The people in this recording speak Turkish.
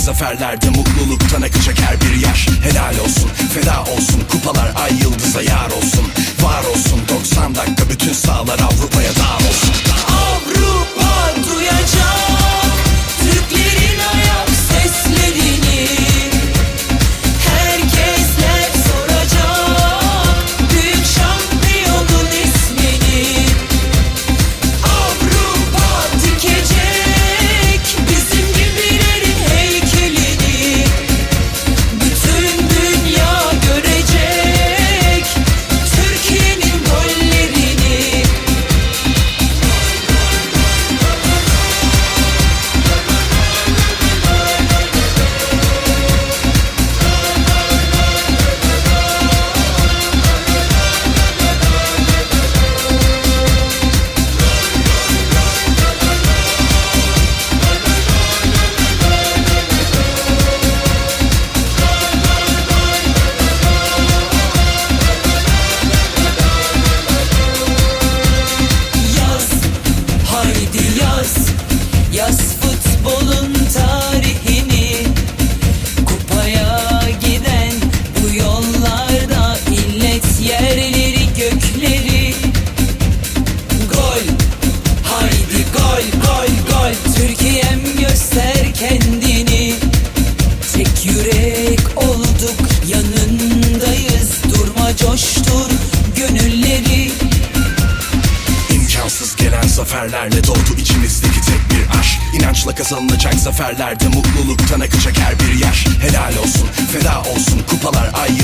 zaferlerde, mutluluktan akacak her bir yaş. Helal olsun, feda olsun, kupalar ay yıldıza yar olsun. Var olsun 90 dakika, bütün sahalar Avrupa'ya dağ olsun. Avrupa duyacak Türklerin ayak seslerini. Herkesler soracak büyük şampiyonun ismini. Avrupa dikecek bizim gibilerin heykelini. Bütün dünya görecek Türkiye'nin gollerini. Yaz, haydi yaz, yaz futbolun tarihini. Kupaya giden bu yollarda illet yerleri gökleri. Gol, haydi gol, gol, gol. Türkiye'm göster kendini. Tek yürek olduk, yanındayız. Durma, coştur gönülleri. İmkansız gelen zaferlerle doğdu içimizdeki tek bir aşk. İnançla kazanılacak zaferlerde, mutluluktan akacak her bir yaş. Helal olsun, feda olsun, kupalar ay